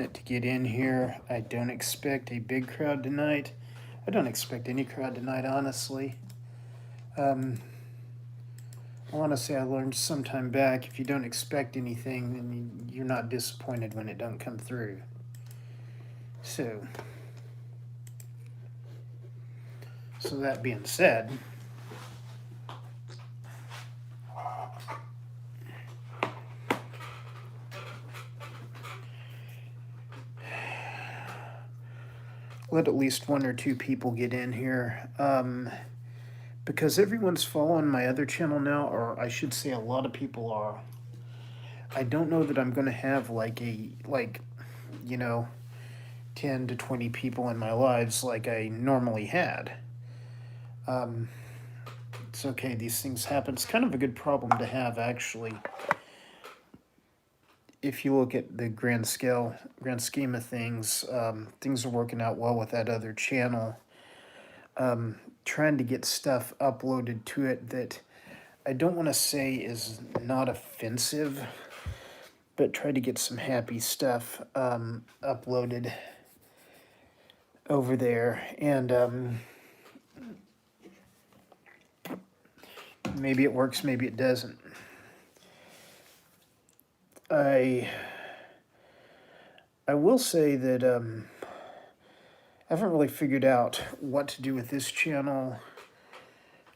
To get in here. I don't expect a big crowd tonight. I don't expect any crowd tonight, honestly. Um, I want to say I learned some time back if you don't expect anything, then you're not disappointed when it don't come through. So, so that being said, let at least one or two people get in here. Because everyone's following my other channel now, or I should say a lot of people are. I don't know that I'm going to have you know, 10 to 20 people in my lives like I normally had. Um, it's okay, these things happen. It's kind of a good problem to have, actually. If you look at the grand scheme of things, things are working out well with that other channel. Trying to get stuff uploaded to it that I don't want to say is not offensive, but try to get some happy stuff uploaded over there. And maybe it works, maybe it doesn't. I will say that I haven't really figured out what to do with this channel,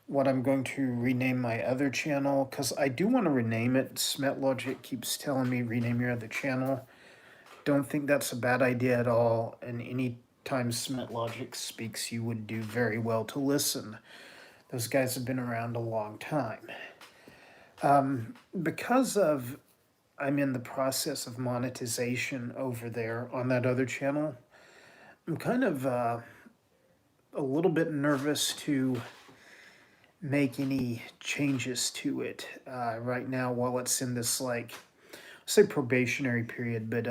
what I'm going to rename my other channel, because I do want to rename it. SmetLogic keeps telling me rename your other channel. Don't think that's a bad idea at all, and any time SmetLogic speaks, you would do very well to listen. Those guys have been around a long time. Because of I'm in the process of monetization over there on that other channel, I'm kind of a little bit nervous to make any changes to it right now while it's in this say probationary period, but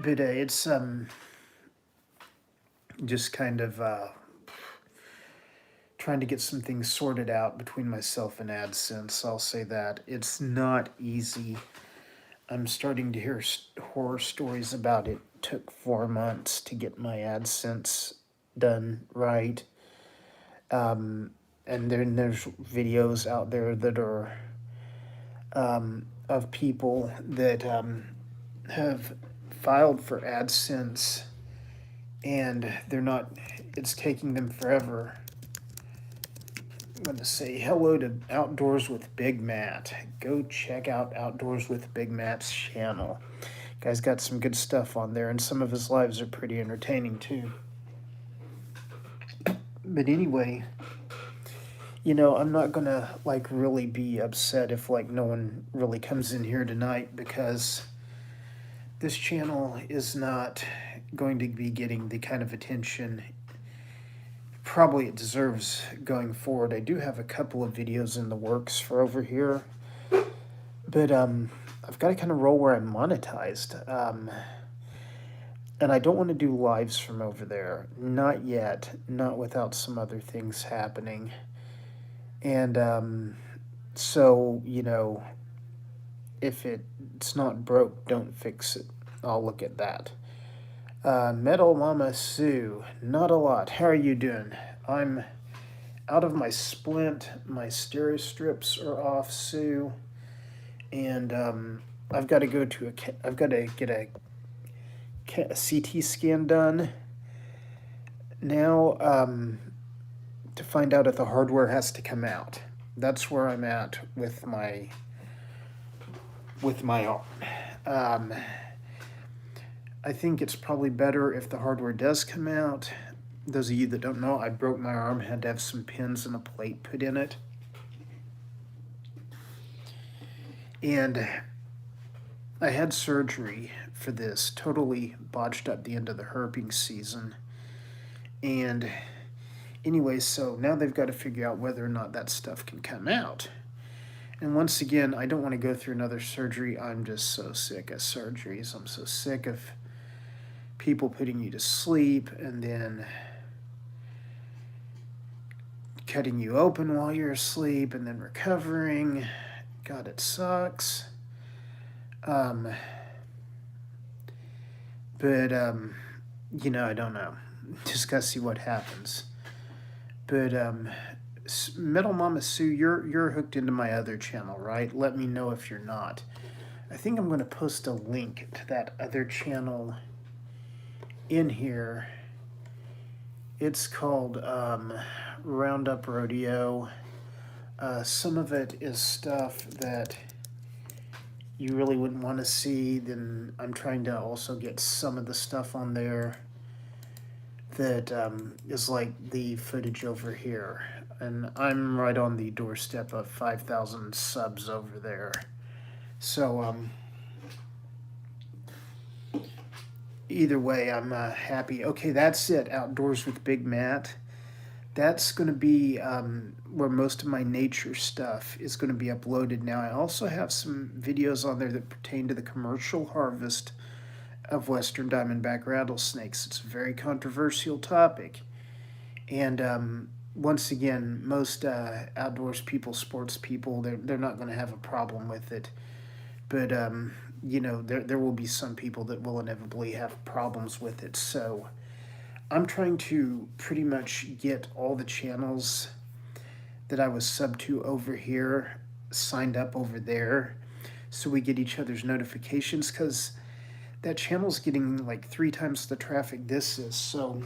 it's just kind of trying to get some things sorted out between myself and AdSense. I'll say that it's not easy. I'm starting to hear horror stories about it. Took 4 months to get my AdSense done right. And then there's videos out there that are of people that have filed for AdSense and they're not, it's taking them forever. I'm going to say hello to Outdoors with Big Matt. Go check out Outdoors with Big Matt's channel. Guy's got some good stuff on there, and some of his lives are pretty entertaining too. But anyway, I'm not gonna really be upset if no one really comes in here tonight, because this channel is not going to be getting the kind of attention probably it deserves going forward. I do have a couple of videos in the works for over here, but I've got to kind of roll where I'm monetized. And I don't want to do lives from over there. Not yet. Not without some other things happening. And so, if it's not broke, don't fix it. I'll look at that. Metal Mama Sue, not a lot. How are you doing? I'm out of my splint. My stereo strips are off, Sue, and I've got to go to I've got to get a CT scan done now to find out if the hardware has to come out. That's where I'm at with my arm. I think it's probably better if the hardware does come out. Those of you that don't know, I broke my arm, had to have some pins and a plate put in it. And I had surgery for this, totally botched up the end of the herping season. And anyway, so now they've got to figure out whether or not that stuff can come out. And once again, I don't want to go through another surgery. I'm just so sick of surgeries. I'm so sick of people putting you to sleep and then cutting you open while you're asleep and then recovering. God, it sucks. Um, but I don't know. Just gotta see what happens. But Metal Mama Sue, you're hooked into my other channel, right? Let me know if you're not. I think I'm gonna post a link to that other channel in here. It's called Roundup Rodeo. Some of it is stuff that you really wouldn't want to see. Then I'm trying to also get some of the stuff on there that is like the footage over here. And I'm right on the doorstep of 5,000 subs over there. So either way, I'm happy. Okay, that's it. Outdoors with Big Matt. That's going to be where most of my nature stuff is going to be uploaded now. I also have some videos on there that pertain to the commercial harvest of western diamondback rattlesnakes. It's a very controversial topic. And once again, most outdoors people, sports people, they're not going to have a problem with it. But, there will be some people that will inevitably have problems with it. So I'm trying to pretty much get all the channels that I was subbed to over here signed up over there so we get each other's notifications, because that channel's getting like 3 times the traffic this is. So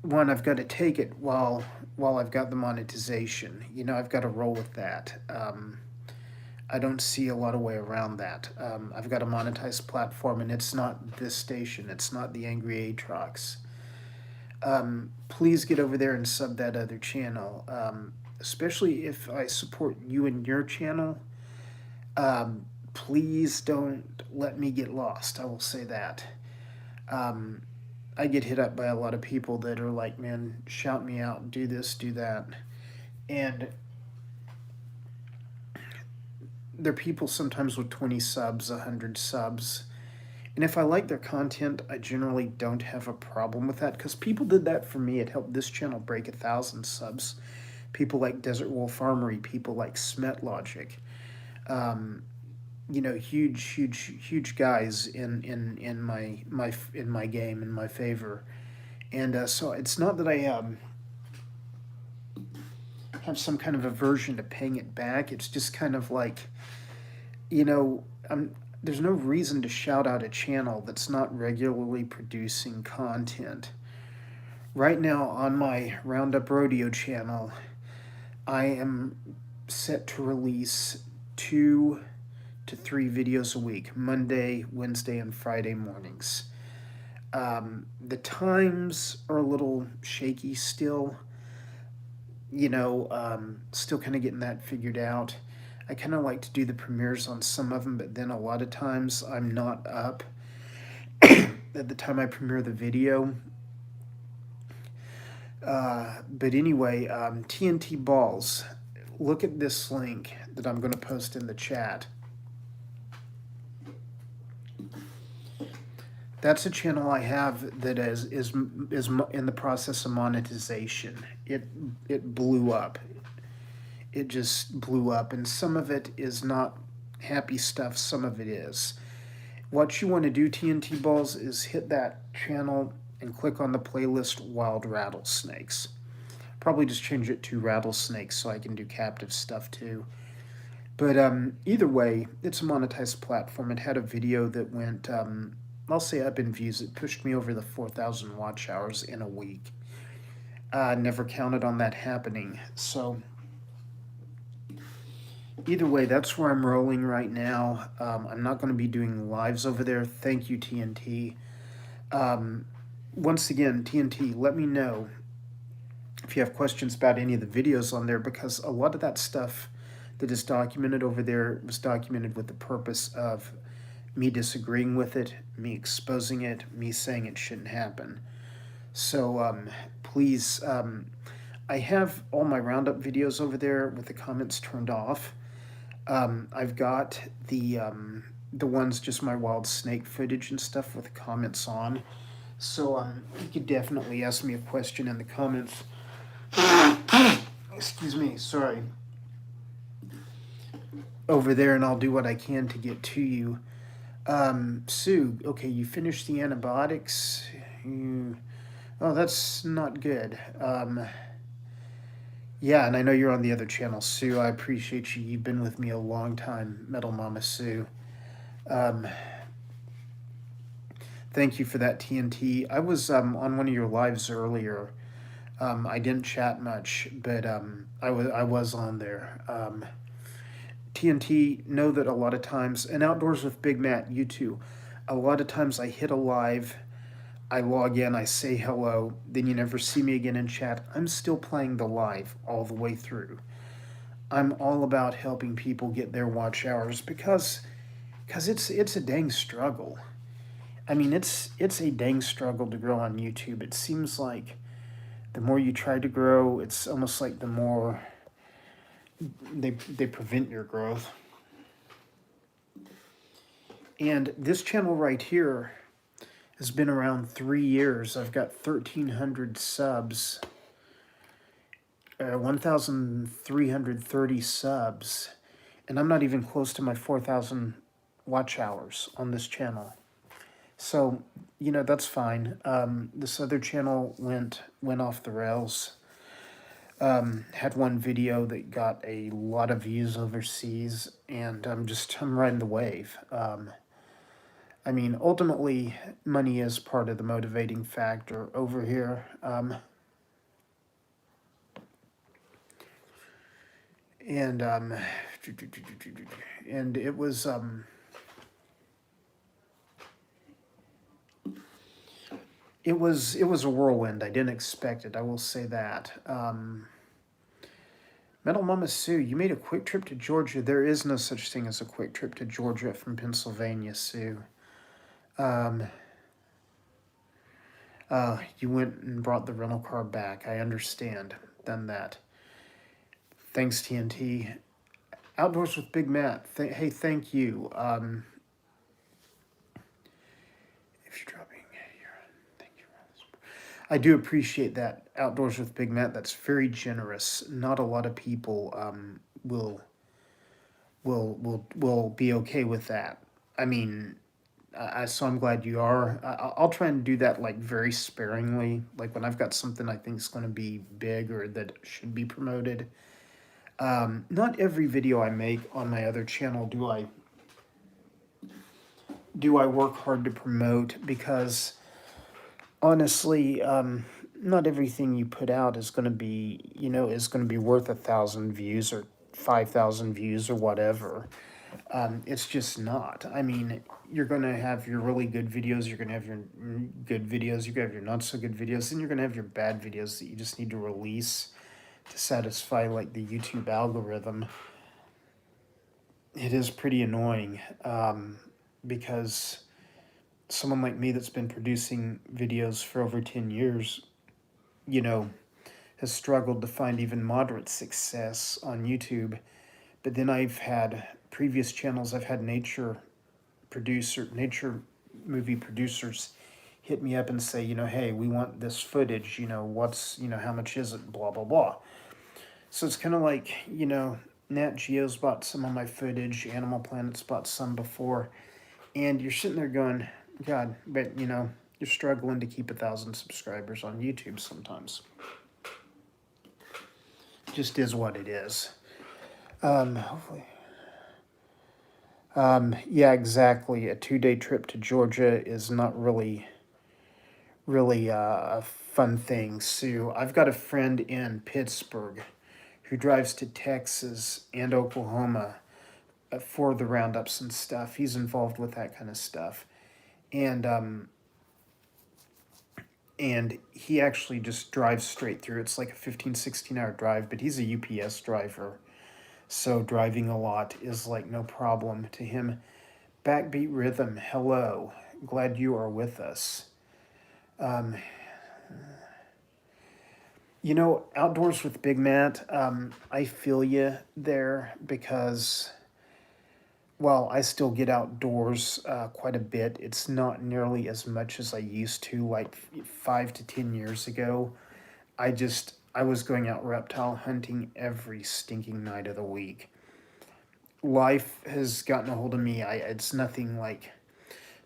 one, I've got to take it while I've got the monetization. I've got to roll with that. I don't see a lot of way around that. I've got a monetized platform, and it's not this station. It's not the Angry Aatrox. Please get over there and sub that other channel, especially if I support you and your channel. Please don't let me get lost. I will say that. I get hit up by a lot of people that are like, man, shout me out, do this, do that. And they're people sometimes with 20 subs, 100 subs. And if I like their content, I generally don't have a problem with that, because people did that for me. It helped this channel break 1,000 subs. People like Desert Wolf Armory, people like Smet Logic. Huge guys in my game, in my favor. And so it's not that I have some kind of aversion to paying it back. It's just kind of like, there's no reason to shout out a channel that's not regularly producing content. Right now on my Roundup Rodeo channel, I am set to release 2 to 3 videos a week, Monday, Wednesday, and Friday mornings. The times are a little shaky still. Still kind of getting that figured out. I kind of like to do the premieres on some of them, but then a lot of times I'm not up at the time I premiere the video. But anyway, TNT Balls. Look at this link that I'm going to post in the chat. That's a channel I have that is in the process of monetization. It blew up. It just blew up, and some of it is not happy stuff. Some of it is. What you want to do, TNT Balls, is hit that channel and click on the playlist Wild Rattlesnakes. Probably just change it to Rattlesnakes so I can do captive stuff too. But either way, it's a monetized platform. It had a video that went, I'll say up in views. It pushed me over the 4,000 watch hours in a week. Never counted on that happening. So either way, that's where I'm rolling right now. I'm not going to be doing lives over there. Thank you, TNT. Once again, TNT, let me know if you have questions about any of the videos on there, because a lot of that stuff that is documented over there was documented with the purpose of me disagreeing with it, me exposing it, me saying it shouldn't happen. So please, I have all my Roundup videos over there with the comments turned off. I've got the ones, just my wild snake footage and stuff, with the comments on. So you could definitely ask me a question in the comments. Excuse me, sorry. over there, and I'll do what I can to get to you. Sue, okay, you finished the antibiotics. You, oh, that's not good. Yeah, and I know you're on the other channel, Sue. I appreciate you. You've been with me a long time, Metal Mama Sue. Um, Thank you for that, TNT. I was on one of your lives earlier. I didn't chat much, but I was on there. TNT, know that a lot of times, and Outdoors with Big Matt, you too, a lot of times I hit a live, I log in, I say hello, then you never see me again in chat. I'm still playing the live all the way through. I'm all about helping people get their watch hours because it's a dang struggle. I mean, it's a dang struggle to grow on YouTube. It seems like the more you try to grow, it's almost like the more they prevent your growth. And this channel right here has been around 3 years. I've got 1,300 subs, 1,330 subs, and I'm not even close to my 4,000 watch hours on this channel. So, that's fine. This other channel went off the rails. Had one video that got a lot of views overseas, and I'm riding the wave. I mean, ultimately, money is part of the motivating factor over here. And and it was a whirlwind. I didn't expect it. I will say that. Metal Mama Sue, you made a quick trip to Georgia. There is no such thing as a quick trip to Georgia from Pennsylvania, Sue. You went and brought the rental car back. I understand. Done that. Thanks, TNT. Outdoors with Big Matt. Hey, thank you. If you're dropping here, thank you. I do appreciate that. Outdoors with Big Matt. That's very generous. Not a lot of people will be okay with that. I mean, so I'm glad you are. I'll try and do that like very sparingly. Like when I've got something I think is going to be big or that should be promoted. Not every video I make on my other channel do I work hard to promote, because honestly, not everything you put out is going to be worth 1,000 views or 5,000 views or whatever. It's just not. I mean, you're going to have your really good videos, you're going to have your good videos, you're going to have your not so good videos, and you're going to have your bad videos that you just need to release to satisfy like the YouTube algorithm. It is pretty annoying, because someone like me that's been producing videos for over 10 years, has struggled to find even moderate success on YouTube. But then I've had previous channels, I've had nature movie producers hit me up and say, hey, we want this footage, how much is it, blah, blah, blah. So it's kind of like, Nat Geo's bought some of my footage, Animal Planet's bought some before, and you're sitting there going, God, but, you're struggling to keep 1,000 subscribers on YouTube sometimes. Just is what it is. Hopefully. Yeah, exactly. A 2-day trip to Georgia is not really a fun thing, Sue. I've got a friend in Pittsburgh who drives to Texas and Oklahoma for the roundups and stuff. He's involved with that kind of stuff. And he actually just drives straight through. It's like a 15, 16-hour drive, but he's a UPS driver. So driving a lot is like no problem to him. Backbeat Rhythm, hello. Glad you are with us. Outdoors with Big Matt, I feel you there because, well, I still get outdoors quite a bit. It's not nearly as much as I used to, like 5 to 10 years ago. I was going out reptile hunting every stinking night of the week. life has gotten a hold of me. It's nothing like,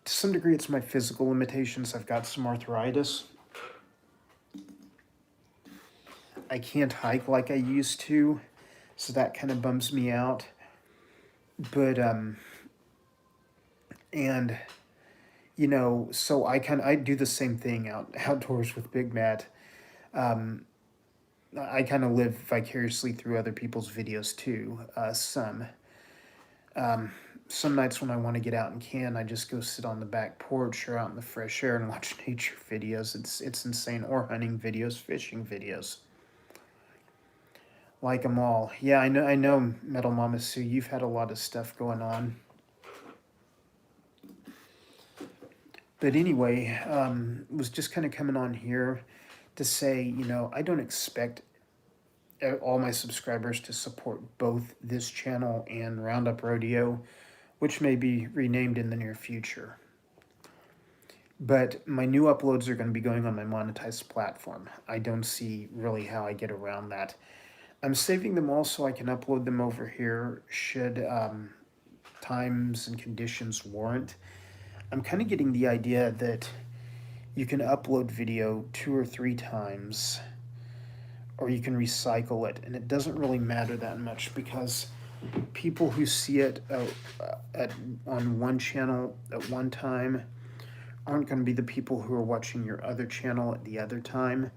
to some degree, it's my physical limitations. I've got some arthritis. I can't hike like I used to, so that kind of bums me out. But and so I do the same thing outdoors with Big Matt. Um, I kind of live vicariously through other people's videos too. Um, some nights when I want to get out and can, I just go sit on the back porch or out in the fresh air and watch nature videos. It's insane. Or hunting videos, fishing videos. Like them all. Yeah, I know, Metal Mama Sue, you've had a lot of stuff going on. But anyway, was just kind of coming on here to say, I don't expect all my subscribers to support both this channel and Roundup Rodeo, which may be renamed in the near future. But my new uploads are going to be going on my monetized platform. I don't see really how I get around that. I'm saving them all so I can upload them over here should times and conditions warrant. I'm kind of getting the idea that you can upload video 2 or 3 times, or you can recycle it, and it doesn't really matter that much because people who see it on one channel at one time aren't going to be the people who are watching your other channel at the other time.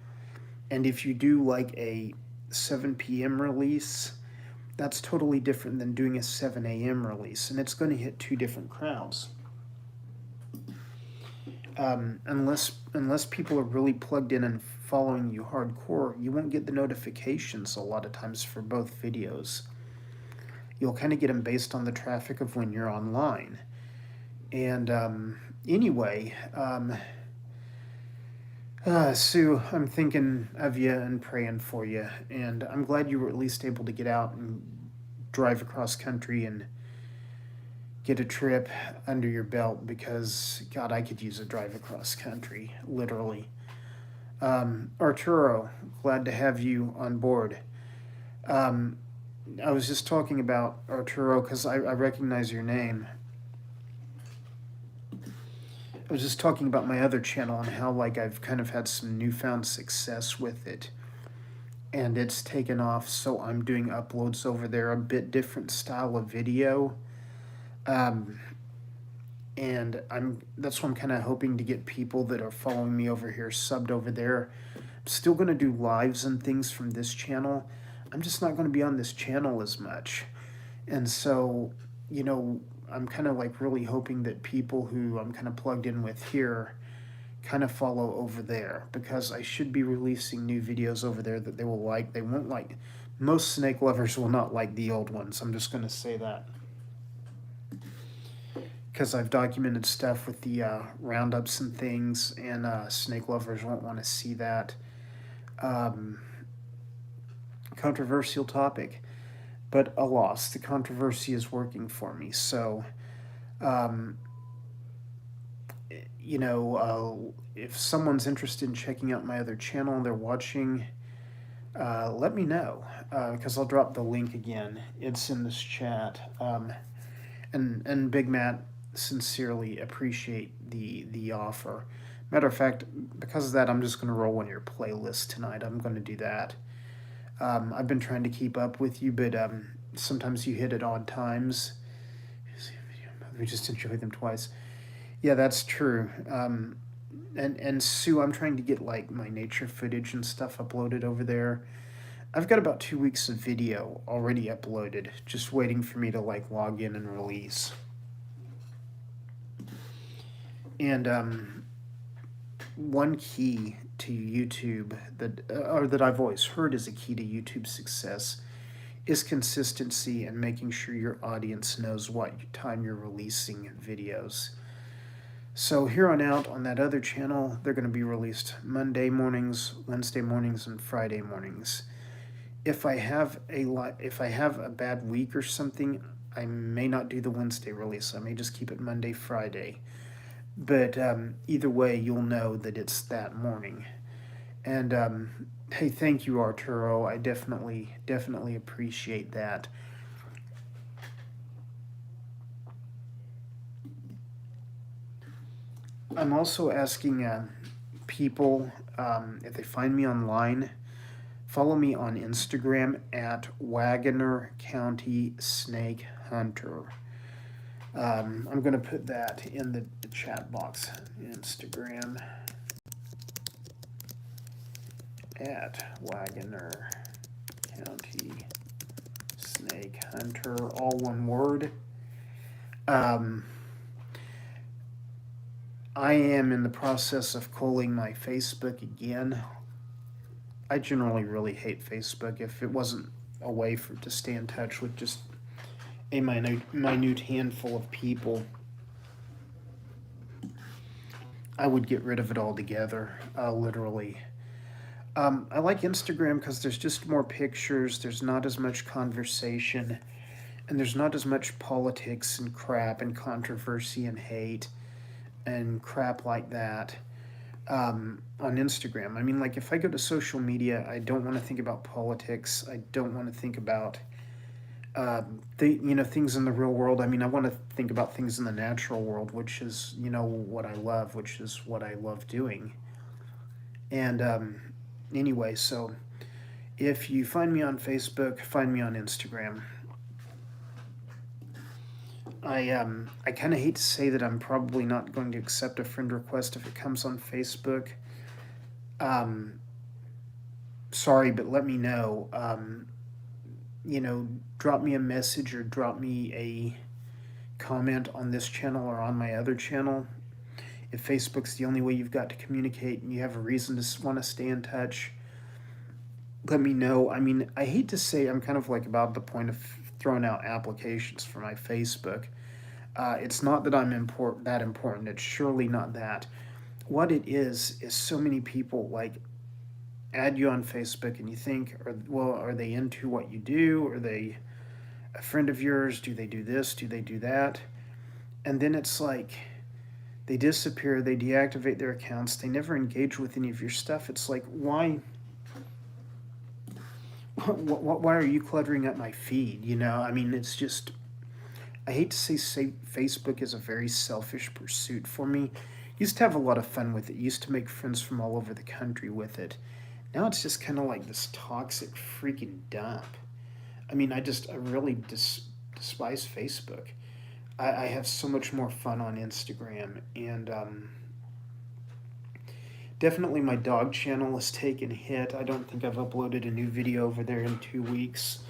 And if you do like a 7 p.m. release, that's totally different than doing a 7 a.m. release, and it's going to hit 2 different crowds. Unless people are really plugged in and following you hardcore, you won't get the notifications a lot of times for both videos. You'll kind of get them based on the traffic of when you're online. And anyway, Sue, I'm thinking of you and praying for you, and I'm glad you were at least able to get out and drive across country and get a trip under your belt, because, God, I could use a drive across country, literally. Arturo, glad to have you on board. I was just talking about Arturo because I recognize your name. I was just talking about my other channel and how I've kind of had some newfound success with it. And it's taken off, so I'm doing uploads over there, a bit different style of video. And that's why I'm kind of hoping to get people that are following me over here subbed over there. I'm still going to do lives and things from this channel. I'm just not going to be on this channel as much. And so, I'm kind of really hoping that people who I'm kind of plugged in with here kind of follow over there, because I should be releasing new videos over there that they will like. They won't like, most snake lovers will not like the old ones. I'm just going to say that, because I've documented stuff with the roundups and things, and snake lovers won't want to see that. Controversial topic, but alas, the controversy is working for me. So, if someone's interested in checking out my other channel and they're watching, let me know, because I'll drop the link again. It's in this chat. And Big Matt, sincerely appreciate the offer. Matter of fact, because of that, I'm just going to roll on your playlist tonight. I'm going to do that. I've been trying to keep up with you, but sometimes you hit at odd times. We just enjoy them twice. Yeah, that's true. And Sue, I'm trying to get my nature footage and stuff uploaded over there. I've got about 2 weeks of video already uploaded, just waiting for me to log in and release. And one key to YouTube that I've always heard is a key to YouTube success is consistency and making sure your audience knows what time you're releasing videos. So here on out on that other channel, they're going to be released Monday mornings, Wednesday mornings, and Friday mornings. If I have a bad week or something, I may not do the Wednesday release. I may just keep it Monday, Friday. But either way, you'll know that it's that morning. And hey, thank you, Arturo. I definitely appreciate that. I'm also asking people if they find me online, follow me on Instagram at Wagoner County Snake Hunter. I'm going to put that in the chat box. Instagram at Wagoner County Snake Hunter, all one word. I am in the process of culling my Facebook again. I generally really hate Facebook. If it wasn't a way to stay in touch with just a minute handful of people, I would get rid of it altogether, literally. I like Instagram because there's just more pictures, there's not as much conversation, and there's not as much politics and crap and controversy and hate and crap like that on Instagram. I mean, like, if I go to social media, I don't want to think about politics. I don't want to think about things in the real world. I mean, I want to think about things in the natural world, which is what I love, which is what I love doing. And anyway, so if you find me on Facebook, find me on Instagram. I kind of hate to say that I'm probably not going to accept a friend request if it comes on Facebook. Sorry, but let me know. Drop me a message or drop me a comment on this channel or on my other channel. If Facebook's the only way you've got to communicate and you have a reason to want to stay in touch, let me know. I mean, I hate to say I'm kind of like about the point of throwing out applications for my Facebook. It's not that I'm that important. It's surely not that. What it is so many people like add you on Facebook and you think, are they into what you do? Are they a friend of yours? Do they do this? Do they do that? And then it's like they disappear, they deactivate their accounts, they never engage with any of your stuff. It's like, why? Why are you cluttering up my feed? I mean, it's just, I hate to say Facebook is a very selfish pursuit for me. Used to have a lot of fun with it. Used to make friends from all over the country with it. Now it's just kind of like this toxic freaking dump. I mean, I really despise Facebook. I have so much more fun on Instagram, and definitely my dog channel has taken a hit. I don't think I've uploaded a new video over there in 2 weeks.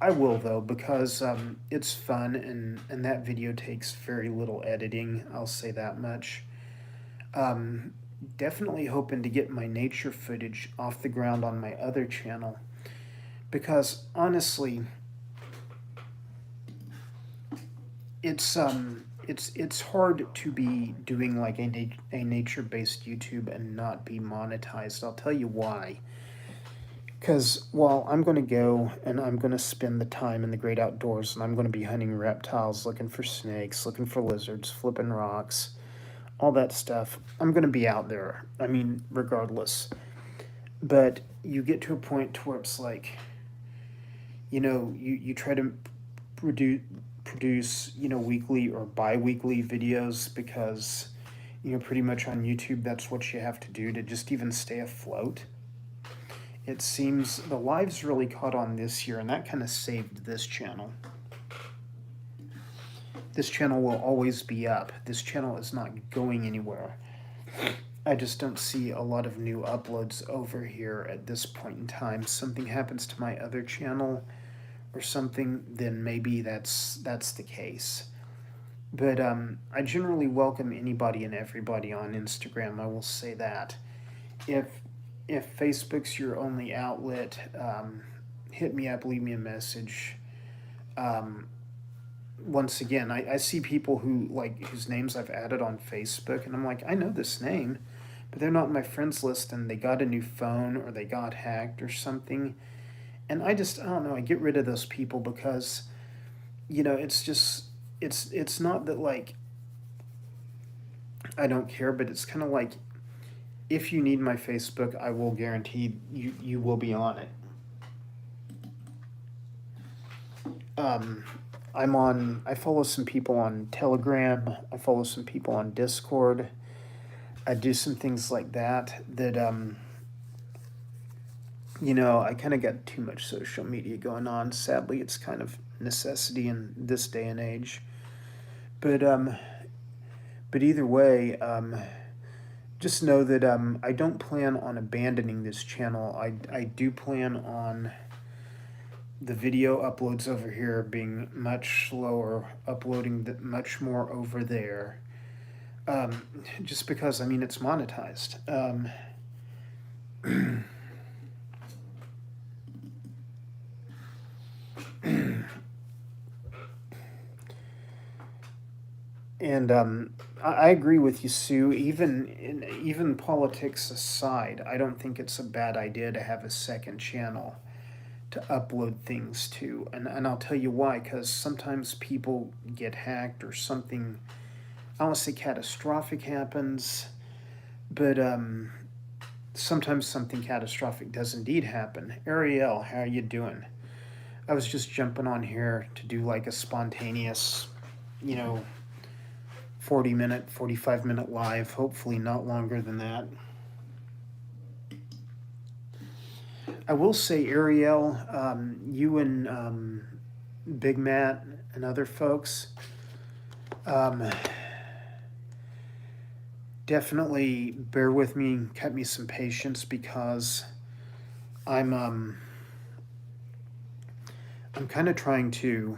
I will though, because it's fun, and that video takes very little editing, I'll say that much. Definitely hoping to get my nature footage off the ground on my other channel, because honestly, it's hard to be doing like a nature-based YouTube and not be monetized. I'll tell you why. Because while I'm going to go and I'm going to spend the time in the great outdoors and I'm going to be hunting reptiles, looking for snakes, looking for lizards, flipping rocks, all that stuff, I'm going to be out there. I mean, regardless. But you get to a point to where it's like, you try to produce weekly or bi-weekly videos because, pretty much on YouTube, that's what you have to do to just even stay afloat. It seems the lives really caught on this year, and that kind of saved this channel. This channel will always be up. This channel is not going anywhere. I just don't see a lot of new uploads over here at this point in time. Something happens to my other channel or something, then maybe that's the case. But I generally welcome anybody and everybody on Instagram, I will say that. If Facebook's your only outlet, hit me up, leave me a message. Once again, I see people whose names I've added on Facebook, and I'm like, I know this name, but they're not in my friends list, and they got a new phone or they got hacked or something. And I don't know, I get rid of those people because, it's just, it's not that like I don't care, but it's kind of like, if you need my Facebook, I will guarantee you will be on it. I follow some people on Telegram. I follow some people on Discord. I do some things like that, I kind of got too much social media going on. Sadly, it's kind of necessity in this day and age. But um, but either way, just know that I don't plan on abandoning this channel. I do plan on the video uploads over here being much slower, uploading much more over there. Just because, I mean, it's monetized. And I agree with you, Sue. Even politics aside, I don't think it's a bad idea to have a second channel to upload things to. And I'll tell you why, because sometimes people get hacked or something, I don't want to say catastrophic happens, but sometimes something catastrophic does indeed happen. Ariel, how are you doing? I was just jumping on here to do like a spontaneous, you know, 40-minute, 45-minute live, hopefully not longer than that. I will say, Ariel, you and Big Matt and other folks, definitely bear with me, cut me some patience because I'm kind of trying to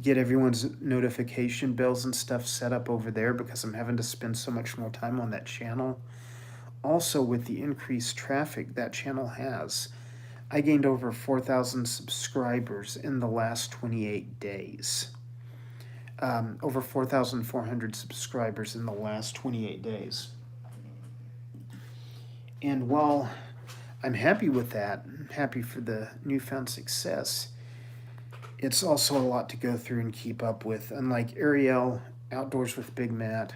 get everyone's notification bells and stuff set up over there because I'm having to spend so much more time on that channel. Also, with the increased traffic that channel has, I gained over 4,000 subscribers in the last 28 days. Over 4,400 subscribers in the last 28 days. And while I'm happy with that, I'm happy for the newfound success, it's also a lot to go through and keep up with. Unlike Ariel, Outdoors with Big Matt,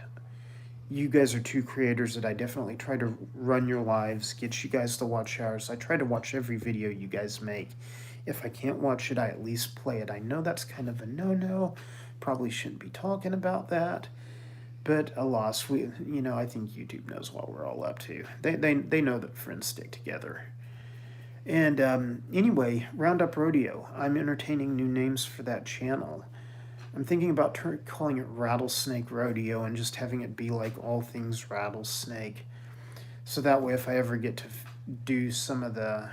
you guys are two creators that I definitely try to run your lives, get you guys to watch ours. I try to watch every video you guys make. If I can't watch it, I at least play it. I know that's kind of a no-no. Probably shouldn't be talking about that. But alas, I think YouTube knows what we're all up to. They know that friends stick together. And anyway, Roundup Rodeo. I'm entertaining new names for that channel. I'm thinking about calling it Rattlesnake Rodeo and just having it be like all things rattlesnake. So that way, if I ever get to do some of the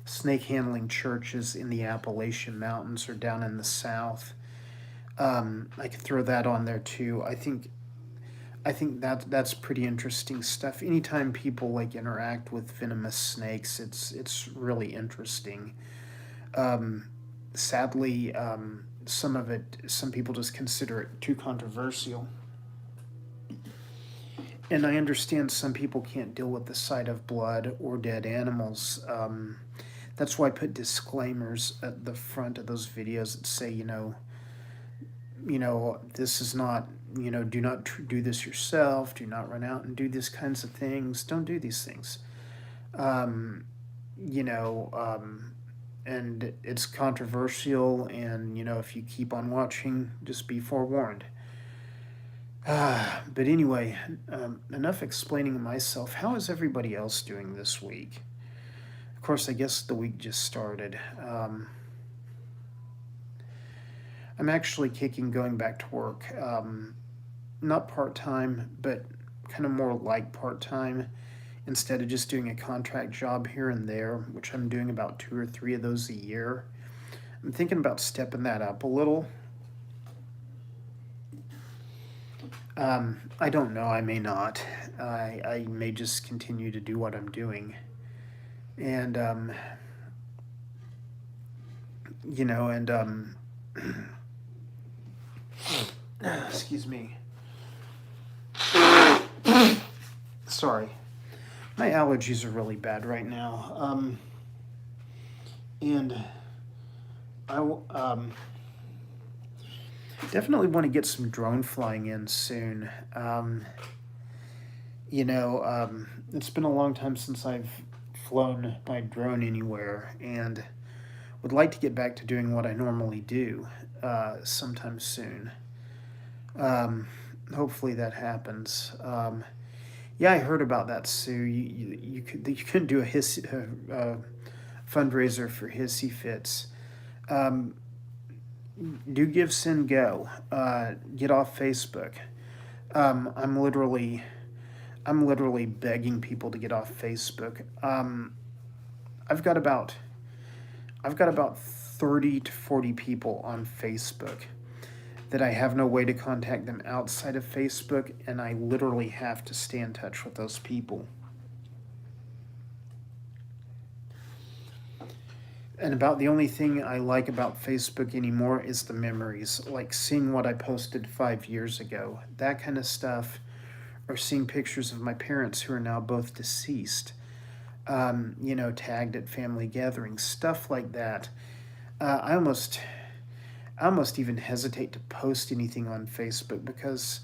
snake handling churches in the Appalachian Mountains or down in the South, I could throw that on there too. I think that's pretty interesting stuff. Anytime people like interact with venomous snakes, it's really interesting. Sadly, some people just consider it too controversial. And I understand some people can't deal with the sight of blood or dead animals. That's why I put disclaimers at the front of those videos that say, this is not, do not do this yourself. Do not run out and do these kinds of things. Don't do these things. And it's controversial. And, if you keep on watching, just be forewarned. But anyway, enough explaining myself. How is everybody else doing this week? Of course, I guess the week just started. I'm actually going back to work. Not part-time, but kind of more like part-time. Instead of just doing a contract job here and there, which I'm doing about 2 or 3 of those a year. I'm thinking about stepping that up a little. I don't know, I may not. I may just continue to do what I'm doing. And, excuse me. Sorry. My allergies are really bad right now. And I definitely want to get some drone flying in soon. It's been a long time since I've flown my drone anywhere, and would like to get back to doing what I normally do sometime soon. Um, Hopefully that happens. Yeah, I heard about that, Sue. You couldn't do a fundraiser for hissy fits. Um, do give, send, go. Get off Facebook. Um, I'm literally I'm literally begging people to get off Facebook. I've got about I've got about 30 to 40 people on Facebook that I have no way to contact them outside of Facebook, and I literally have to stay in touch with those people. And about the only thing I like about Facebook anymore is the memories, like seeing what I posted 5 years ago, that kind of stuff, or seeing pictures of my parents who are now both deceased, tagged at family gatherings, stuff like that. I almost even hesitate to post anything on Facebook because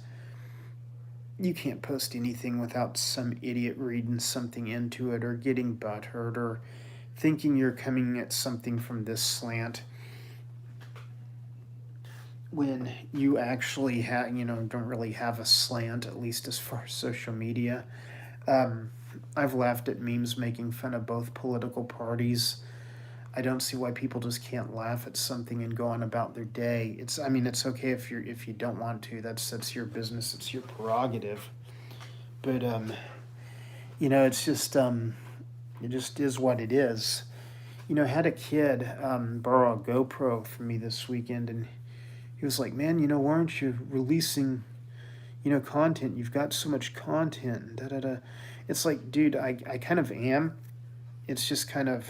you can't post anything without some idiot reading something into it or getting butthurt or thinking you're coming at something from this slant when you actually don't really have a slant, at least as far as social media. Um, I've laughed at memes making fun of both political parties. I don't see why people just can't laugh at something and go on about their day. I mean, it's okay if you don't want to. That's your business. It's your prerogative. But it just is what it is. I had a kid borrow a GoPro from me this weekend, and he was like, "Man, why aren't you releasing, content? You've got so much content." Da da da. It's like, dude, I kind of am. It's just kind of,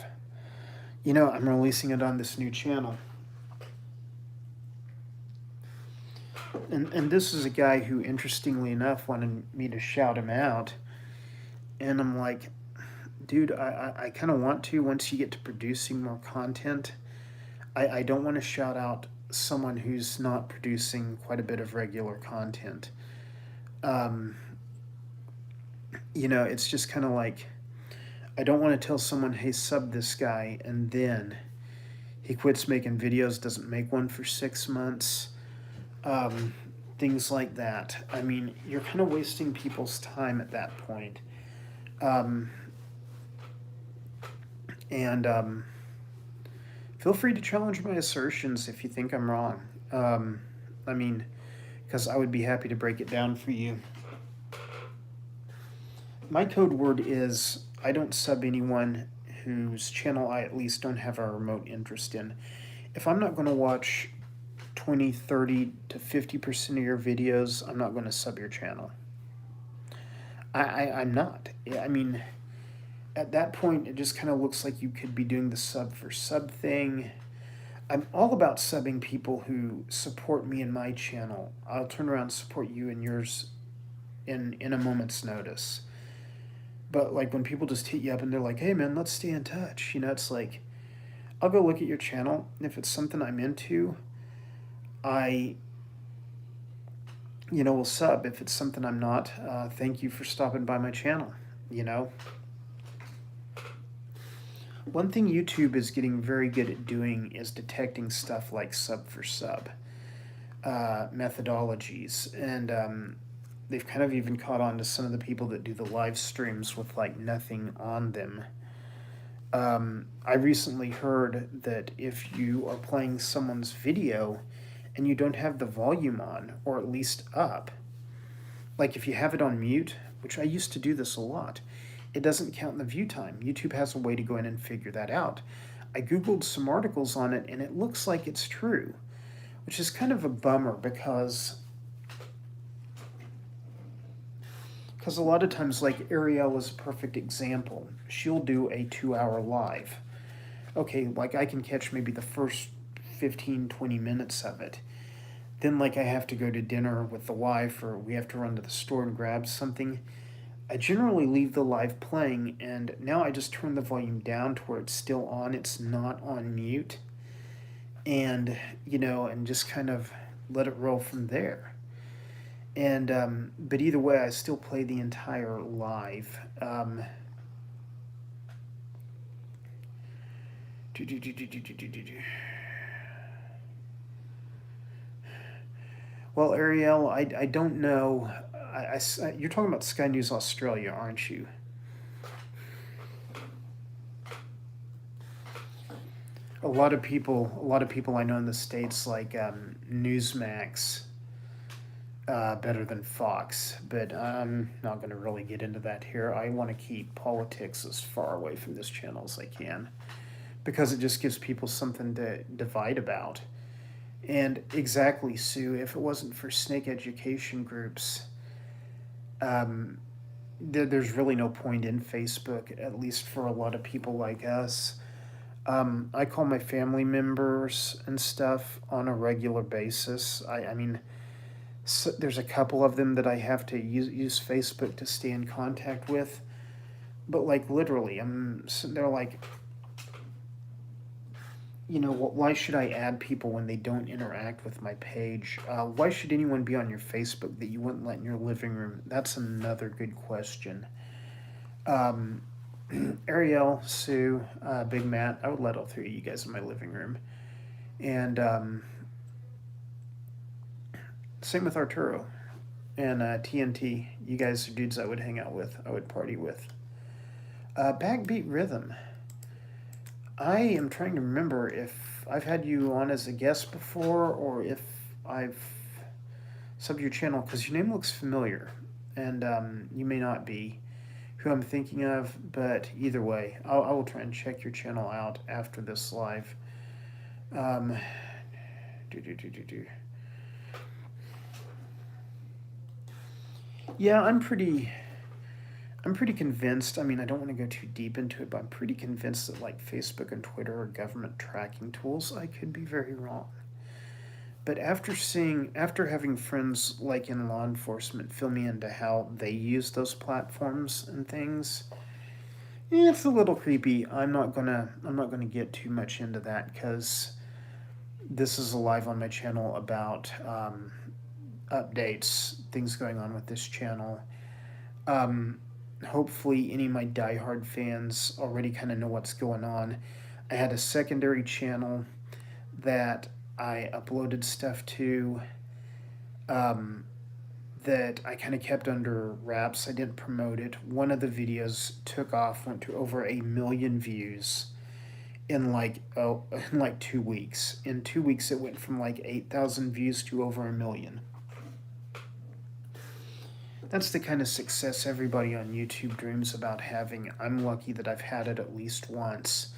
I'm releasing it on this new channel. And this is a guy who, interestingly enough, wanted me to shout him out. And I'm like, dude, I kind of want to once you get to producing more content. I don't want to shout out someone who's not producing quite a bit of regular content. Um, it's just kind of like, I don't want to tell someone, hey, sub this guy, and then he quits making videos, doesn't make one for 6 months, um, things like that. I mean, you're kind of wasting people's time at that point. Um, and feel free to challenge my assertions if you think I'm wrong. I mean, because I would be happy to break it down for you. My code word is I don't sub anyone whose channel I at least don't have a remote interest in. If I'm not going to watch 20, 30 to 50% of your videos, I'm not going to sub your channel. I'm not. I mean, at that point, it just kind of looks like you could be doing the sub for sub thing. I'm all about subbing people who support me in my channel. I'll turn around and support you in yours in a moment's notice. But like when people just hit you up and they're like, hey man, let's stay in touch. It's like, I'll go look at your channel. If it's something I'm into, I will sub. If it's something I'm not, thank you for stopping by my channel. One thing YouTube is getting very good at doing is detecting stuff like sub for sub methodologies. And they've kind of even caught on to some of the people that do the live streams with like nothing on them. I recently heard that if you are playing someone's video and you don't have the volume on, or at least up, like if you have it on mute, which I used to do this a lot, it doesn't count in the view time. YouTube has a way to go in and figure that out. I Googled some articles on it and it looks like it's true, which is kind of a bummer because a lot of times, like Ariel is a perfect example. She'll do a 2-hour live. Okay, like I can catch maybe the first 15, 20 minutes of it. Then like I have to go to dinner with the wife or we have to run to the store and grab something. I generally leave the live playing and now I just turn the volume down to where it's still on. It's not on mute. And, and just kind of let it roll from there. And but either way, I still play the entire live. Do, do, do, do, do, do, do, do. Well, Ariel, I don't know. You're talking about Sky News Australia, aren't you? A lot of people I know in the States like Newsmax better than Fox, but I'm not going to really get into that here. I want to keep politics as far away from this channel as I can because it just gives people something to divide about. And exactly, Sue, if it wasn't for snake education groups, um, there's really no point in Facebook, at least for a lot of people like us. I call my family members and stuff on a regular basis. I mean, so there's a couple of them that I have to use Facebook to stay in contact with. But like literally, I'm sitting there like, why should I add people when they don't interact with my page? Why should anyone be on your Facebook that you wouldn't let in your living room? That's another good question. Um, Ariel, Sue, Big Matt, I would let all three of you guys in my living room. And same with Arturo and TNT. You guys are dudes I would hang out with, I would party with. Backbeat Rhythm. I am trying to remember if I've had you on as a guest before or if I've subbed your channel because your name looks familiar and you may not be who I'm thinking of, but either way, I will try and check your channel out after this live. Um, do, do, do, do, do. Yeah, I'm pretty convinced. I mean, I don't want to go too deep into it, but I'm pretty convinced that like Facebook and Twitter are government tracking tools. I could be very wrong. But after having friends like in law enforcement fill me into how they use those platforms and things, it's a little creepy. I'm not gonna get too much into that because this is a live on my channel about updates, things going on with this channel. Um, Hopefully, any of my diehard fans already kind of know what's going on. I had a secondary channel that I uploaded stuff to um, that I kind of kept under wraps. I didn't promote it. One of the videos took off, went to over 1 million views in like 2 weeks. In 2 weeks, it went from like 8,000 views to over 1 million. That's the kind of success everybody on YouTube dreams about having. I'm lucky that I've had it at least once.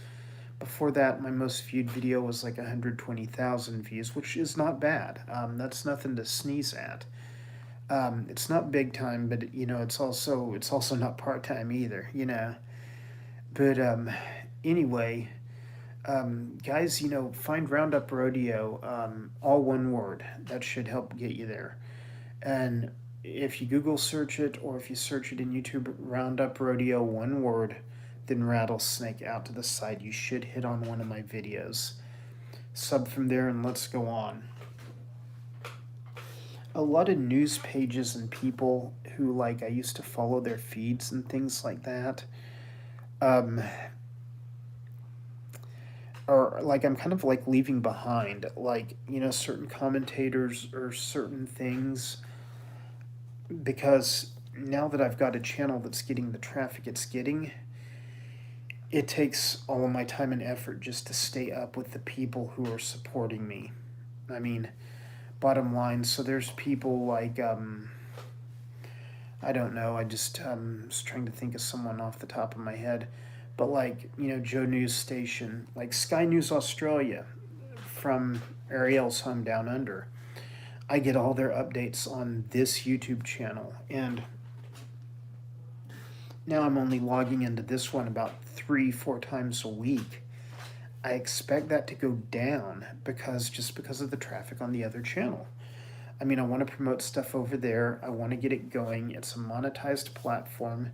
Before that, my most viewed video was like 120,000 views, which is not bad. That's nothing to sneeze at. It's not big time, but it's also not part time either. But anyway, guys, find Roundup Rodeo, all one word. That should help get you there. And if you Google search it or if you search it in YouTube, Roundup Rodeo, one word, then Rattlesnake out to the side, you should hit on one of my videos. Sub from there and let's go on. A lot of news pages and people who like I used to follow their feeds and things like that. Or like I'm kind of like leaving behind like certain commentators or certain things because now that I've got a channel that's getting the traffic it's getting, it takes all of my time and effort just to stay up with the people who are supporting me. I mean, bottom line, so there's people like, I don't know, I just was trying to think of someone off the top of my head, but like, Joe News Station, like Sky News Australia from Ariel's home down under. I get all their updates on this YouTube channel, and now I'm only logging into this one about 3-4 times a week. I expect that to go down because of the traffic on the other channel. I mean, I want to promote stuff over there. I want to get it going. It's a monetized platform.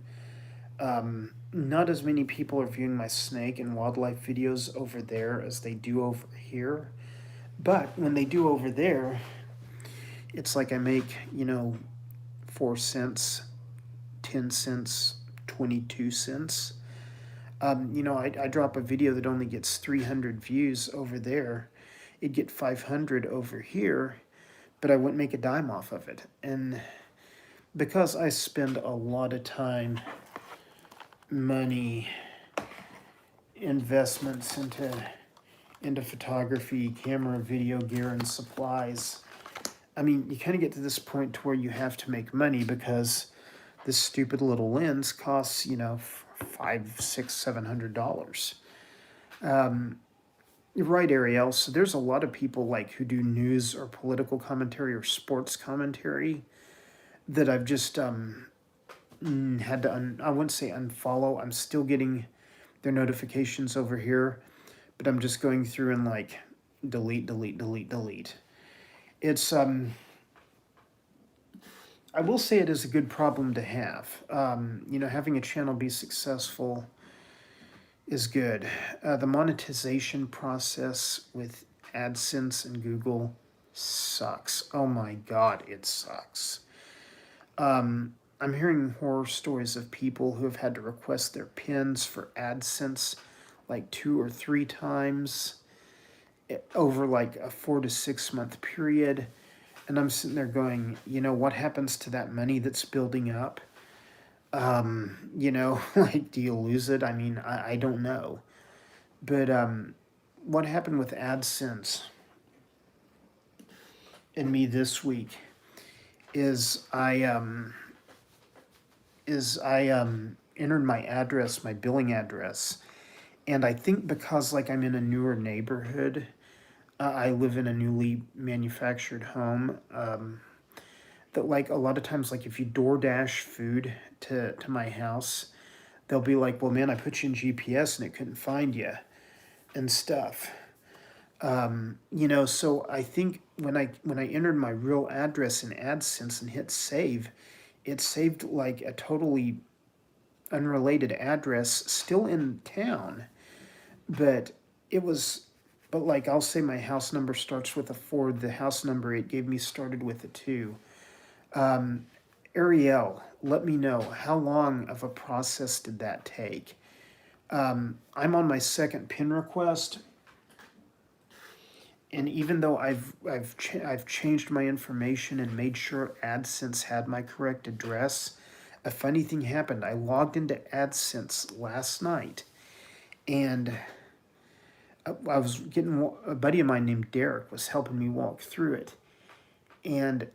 Not as many people are viewing my snake and wildlife videos over there as they do over here. But when they do over there, it's like I make, 4 cents, 10 cents, 22 cents. I drop a video that only gets 300 views over there. It'd get 500 over here, but I wouldn't make a dime off of it. And because I spend a lot of time, money, investments into photography, camera, video gear, and supplies, I mean, you kind of get to this point to where you have to make money because this stupid little lens costs, $500, $600, $700. You're right, Ariel. So there's a lot of people like who do news or political commentary or sports commentary that I've just had to, I wouldn't say unfollow. I'm still getting their notifications over here, but I'm just going through and like delete, delete, delete, delete. It's, I will say it is a good problem to have. Having a channel be successful is good. The monetization process with AdSense and Google sucks. Oh my God, it sucks. I'm hearing horror stories of people who have had to request their pins for AdSense like 2 or 3 times over like a 4 to 6 month period. And I'm sitting there going, what happens to that money that's building up? Like, do you lose it? I mean, I don't know. But what happened with AdSense and me this week is I entered my address, my billing address, and I think because like I'm in a newer neighborhood, I live in a newly manufactured home. That like a lot of times, like if you DoorDash food to my house, they'll be like, "Well, man, I put you in GPS and it couldn't find you," and stuff. So I think when I entered my real address in AdSense and hit save, it saved like a totally unrelated address still in town, but it was but like I'll say my house number starts with a 4, the house number it gave me started with a 2. Ariel, let me know, how long of a process did that take? I'm on my second pin request, and even though I've changed my information and made sure AdSense had my correct address, a funny thing happened. I logged into AdSense last night, and I was getting a buddy of mine named Derek was helping me walk through it, and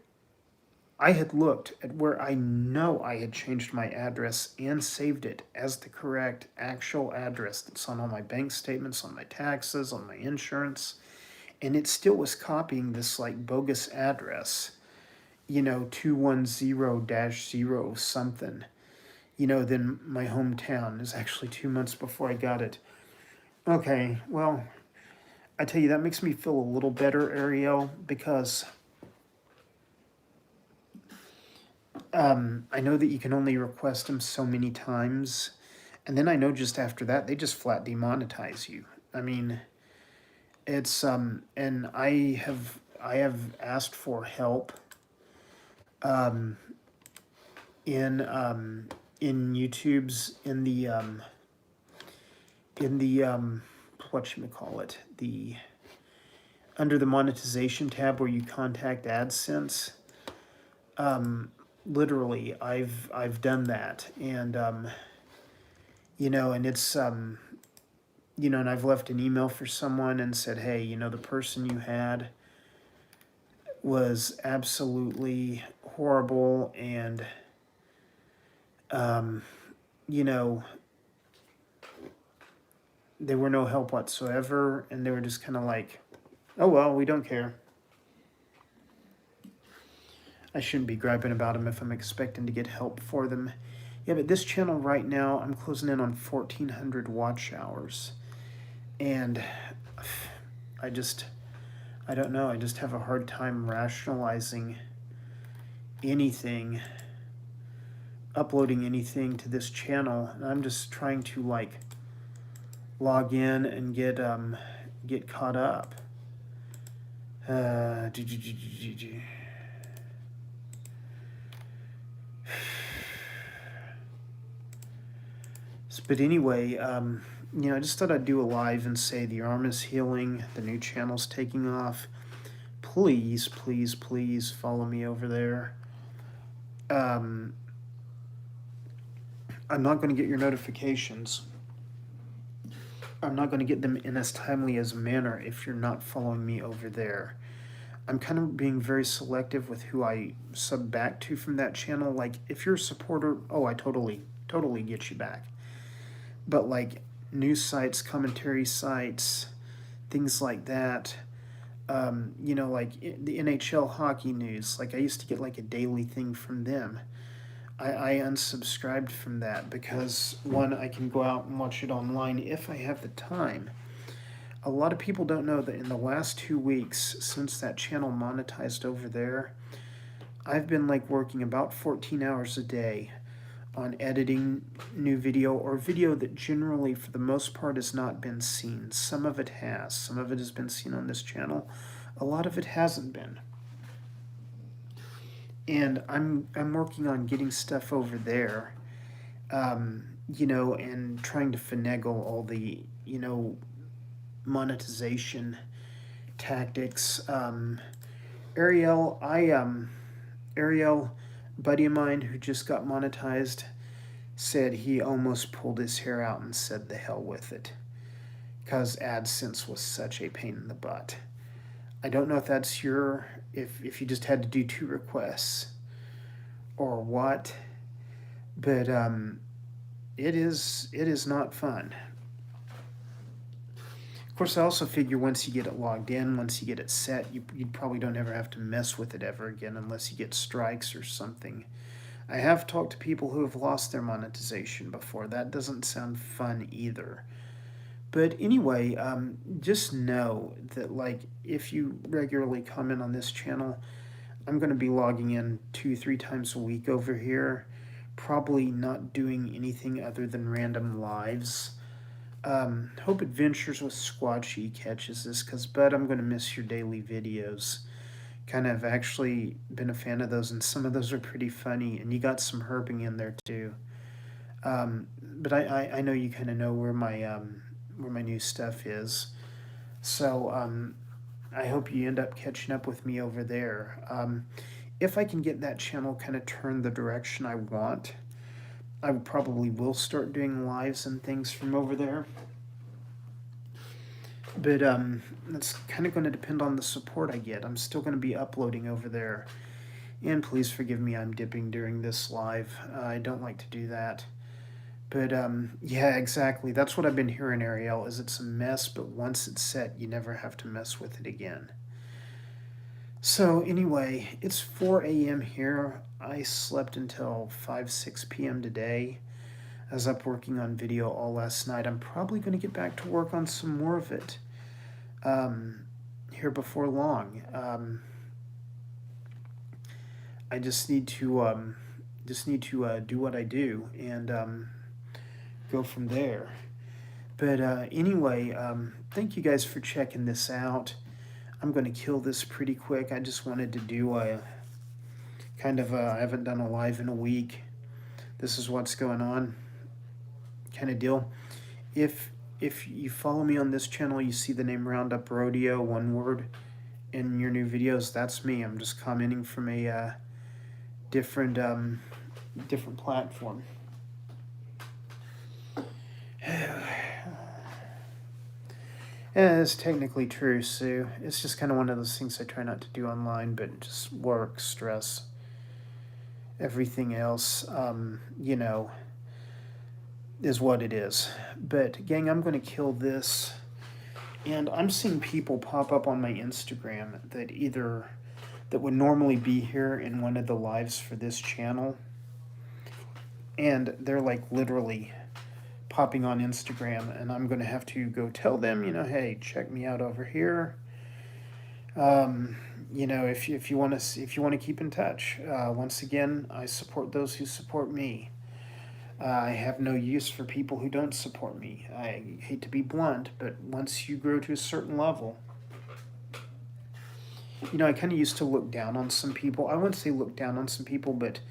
I had looked at where I know I had changed my address and saved it as the correct actual address that's on all my bank statements, on my taxes, on my insurance, and it still was copying this like bogus address, 210-0 something. Then my hometown is actually 2 months before I got it. Okay, well, I tell you, that makes me feel a little better, Ariel, because I know that you can only request them so many times, and then I know just after that, they just flat demonetize you. I mean, it's, and I have asked for help, in YouTube's, whatchamacallit, under the monetization tab where you contact AdSense. Literally, I've done that, and and it's and I've left an email for someone and said, hey, the person you had was absolutely horrible, and they were no help whatsoever, and they were just kind of like, oh well, we don't care. I shouldn't be griping about them if I'm expecting to get help for them. Yeah, but this channel right now, I'm closing in on 1,400 watch hours. And I don't know, I just have a hard time rationalizing anything, uploading anything to this channel. And I'm just trying to like log in and get caught up. This But anyway, I just thought I'd do a live and say the arm is healing, the new channel's taking off. Please, please, please follow me over there. Um, I'm not going to get your notifications. I'm not going to get them in as timely as a manner if you're not following me over there. I'm kind of being very selective with who I sub back to from that channel. Like, if you're a supporter, oh, I totally, totally get you back. But like news sites, commentary sites, things like that, like the NHL hockey news, like I used to get like a daily thing from them. I unsubscribed from that because one, I can go out and watch it online if I have the time. A lot of people don't know that in the last 2 weeks since that channel monetized over there, I've been like working about 14 hours a day on editing new video or video that generally for the most part has not been seen. Some of it has. Some of it has been seen on this channel. A lot of it hasn't been. And I'm working on getting stuff over there, and trying to finagle all the, monetization tactics. Ariel, buddy of mine who just got monetized, said he almost pulled his hair out and said the hell with it because AdSense was such a pain in the butt. I don't know if that's if you just had to do 2 requests or what, but it is not fun. Of course, I also figure once you get it logged in, once you get it set, you probably don't ever have to mess with it ever again unless you get strikes or something. I have talked to people who have lost their monetization before. That doesn't sound fun either. But anyway, just know that like if you regularly comment on this channel, I'm going to be logging in 2-3 times a week over here, probably not doing anything other than random lives. Hope Adventures with Squatchy catches this, because Bud, I'm going to miss your daily videos. Kind of actually been a fan of those, and some of those are pretty funny, and you got some herping in there too. But I know you kind of know where my new stuff is, so I hope you end up catching up with me over there. If I can get that channel kind of turned the direction I want, I probably will start doing lives and things from over there. But that's kind of going to depend on the support I get. I'm still going to be uploading over there. And please forgive me, I'm dipping during this live. I don't like to do that. But yeah, exactly. That's what I've been hearing, Ariel, is it's a mess, but once it's set, you never have to mess with it again. So anyway, it's 4 a.m. here. I slept until 5-6 p.m. today. I was up working on video all last night. I'm probably going to get back to work on some more of it here before long. I just need to do what I do and go from there. But anyway, thank you guys for checking this out. I'm going to kill this pretty quick. I just wanted to do a kind of I haven't done a live in a week. This is what's going on kind of deal. If you follow me on this channel, you see the name Roundup Rodeo, one word, in your new videos, that's me. I'm just commenting from a different platform. Yeah, it's technically true, Sue. It's just kind of one of those things I try not to do online, but just work, stress, everything else, is what it is. But, gang, I'm going to kill this. And I'm seeing people pop up on my Instagram that would normally be here in one of the lives for this channel. And they're like literally popping on Instagram, and I'm going to have to go tell them, hey, check me out over here. If you want to keep in touch. Once again, I support those who support me. I have no use for people who don't support me. I hate to be blunt, but once you grow to a certain level, I kind of used to look down on some people. I wouldn't say look down on some people, but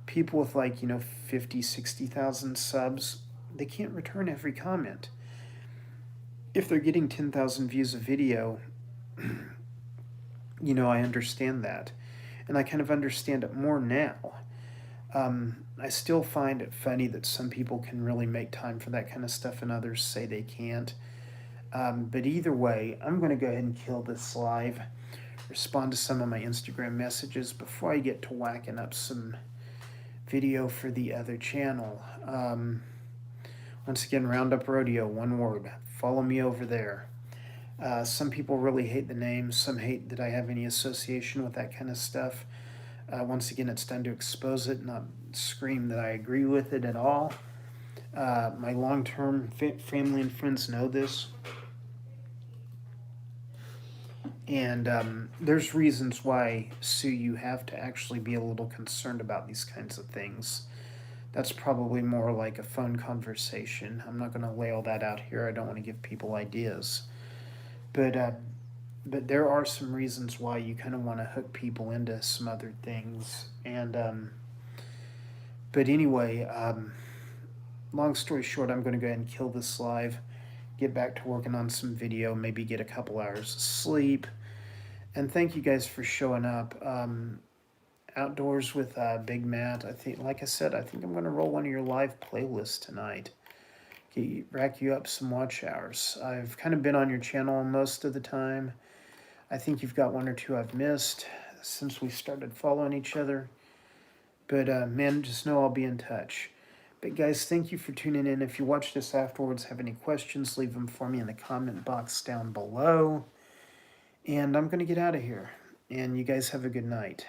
people with 50, 60,000 subs, they can't return every comment. If they're getting 10,000 views a video, I understand that. And I kind of understand it more now. I still find it funny that some people can really make time for that kind of stuff and others say they can't. But either way, I'm going to go ahead and kill this live, respond to some of my Instagram messages before I get to whacking up some video for the other channel. Once again, Roundup Rodeo, one word. Follow me over there. Some people really hate the name. Some hate that I have any association with that kind of stuff. Once again, it's done to expose it, not scream that I agree with it at all. My long-term family and friends know this. And there's reasons why, Sue, you have to actually be a little concerned about these kinds of things. That's probably more like a phone conversation. I'm not going to lay all that out here. I don't want to give people ideas. But there are some reasons why you kind of want to hook people into some other things. But anyway, long story short, I'm going to go ahead and kill this live, get back to working on some video, maybe get a couple hours of sleep. And thank you guys for showing up. Outdoors with Big Matt. Like I said, I think I'm going to roll one of your live playlists tonight. Rack you up some watch hours. I've kind of been on your channel most of the time. I think you've got one or two I've missed since we started following each other. But man, just know I'll be in touch. But guys, thank you for tuning in. If you watch this afterwards, have any questions, leave them for me in the comment box down below. And I'm going to get out of here. And you guys have a good night.